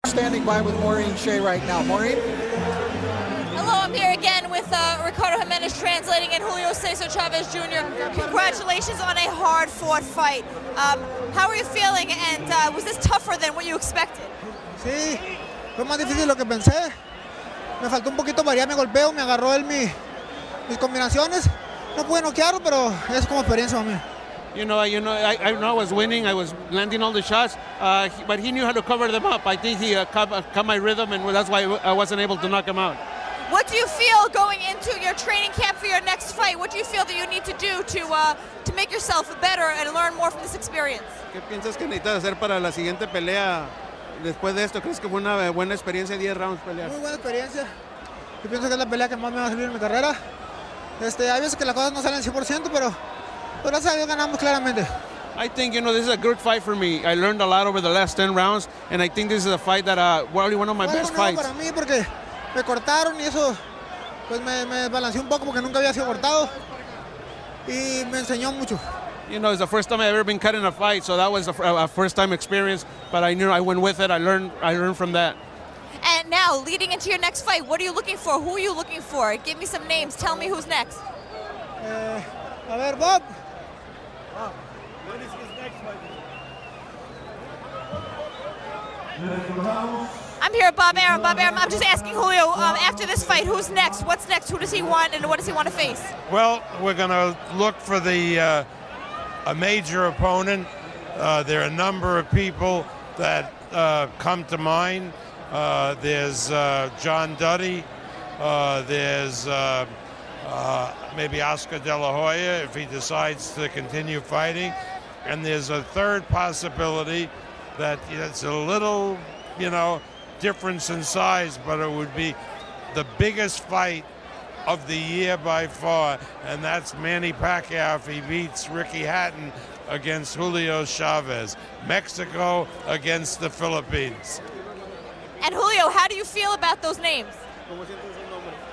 standing by with Maureen Shea right now. Maureen? Hello, I'm here again with Ricardo Jimenez translating and Julio Cesar Chavez Jr. Congratulations on a hard-fought fight. How are you feeling, and was this tougher than what you expected? Sí, fue más difícil de lo que pensé. Me faltó un poquito variar mi golpeo, me agarró él mis combinaciones. No pude noquearlo, pero es como experiencia para mí. I know I was winning. I was landing all the shots, but he knew how to cover them up. I think he caught my rhythm, and that's why I wasn't able to knock him out. What do you feel going into your training camp for your next fight? What do you feel that you need to do to make yourself better and learn more from this experience? ¿Qué piensas que necesitas hacer para la siguiente pelea después de esto? ¿Crees que fue una buena experiencia 10 rounds pelear? Muy buena experiencia. Yo pienso que es la pelea que más me va a servir en mi carrera. Hay veces que las cosas no salen 100%, pero gracias a Dios ganamos claramente. I think, this is a good fight for me. I learned a lot over the last 10 rounds, and I think this is a fight that probably one of my best fights. Para mí, porque me cortaron y eso pues me desbalanceé un poco porque nunca había sido cortado y me enseñó mucho. It's the first time I've ever been cut in a fight, so that was a first time experience, but I knew I went with it. I learned from that. And now, leading into your next fight, what are you looking for? Who are you looking for? Give me some names. Tell me who's next. A ver, Bob. When is his next fight? I'm here at Bob Arum. Bob Arum, I'm just asking Julio, after this fight, who's next? What's next? Who does he want, and what does he want to face? Well, we're going to look for a major opponent. There are a number of people that come to mind. There's John Duddy. There's maybe Oscar De La Hoya if he decides to continue fighting. And there's a third possibility that it's a little, difference in size, but it would be the biggest fight of the year by far, and that's Manny Pacquiao if he beats Ricky Hatton against Julio Chavez. Mexico against the Philippines. And Julio, how do you feel about those names?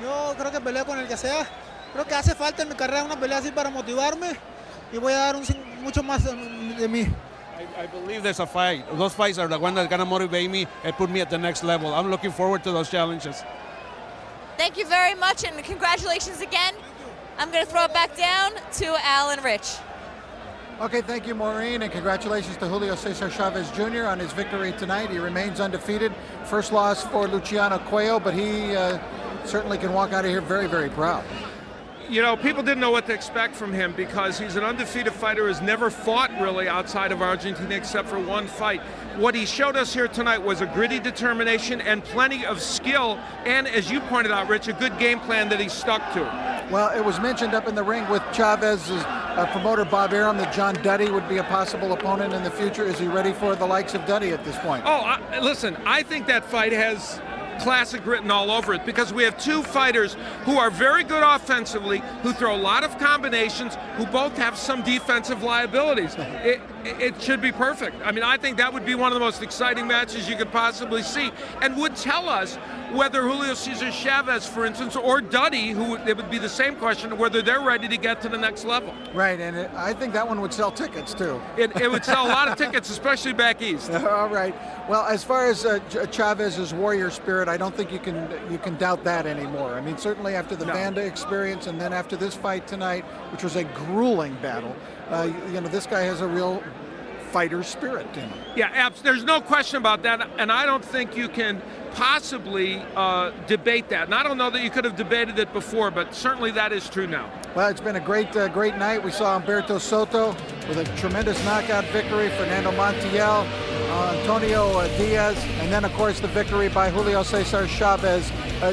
Yo creo que peleo con el que sea. Creo que hace falta en mi carrera una pelea así para motivarme y voy a dar mucho más de mí. I believe there's a fight. Those fights are the ones that are going to motivate me and put me at the next level. I'm looking forward to those challenges. Thank you very much, and congratulations again. I'm going to throw it back down to Al and Rich. Okay, thank you, Maureen, and congratulations to Julio Cesar Chavez Jr. on his victory tonight. He remains undefeated. First loss for Luciano Cuello, but he certainly can walk out of here very, very proud. People didn't know what to expect from him because he's an undefeated fighter who's never fought really outside of Argentina except for one fight. What he showed us here tonight was a gritty determination and plenty of skill, and as you pointed out, Rich, a good game plan that he stuck to. Well, it was mentioned up in the ring with Chavez's promoter Bob Arum that John Duddy would be a possible opponent in the future. Is he ready for the likes of Duddy at this point? Listen, I think that fight has classic written all over it because we have two fighters who are very good offensively, who throw a lot of combinations, who both have some defensive liabilities. It should be perfect. I mean, I think that would be one of the most exciting matches you could possibly see and would tell us whether Julio Cesar Chavez, for instance, or Duddy, it would be the same question, whether they're ready to get to the next level. Right, and I think that one would sell tickets too. It would sell a lot of tickets, especially back east. All right. Well, as far as Chavez's warrior spirit, I don't think you can doubt that anymore. I mean, certainly after the Vanda experience and then after this fight tonight, which was a grueling battle, this guy has a real fighter spirit in him. Yeah, there's no question about that, and I don't think you can possibly debate that. And I don't know that you could have debated it before, but certainly that is true now. Well, it's been a great night. We saw Humberto Soto with a tremendous knockout victory, Fernando Montiel, Antonio Diaz, and then, of course, the victory by Julio Cesar Chavez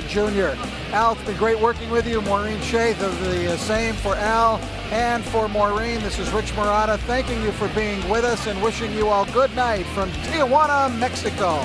Jr. Al, it's been great working with you. Maureen Shea, the same for Al and for Maureen. This is Rich Murata thanking you for being with us and wishing you all good night from Tijuana, Mexico.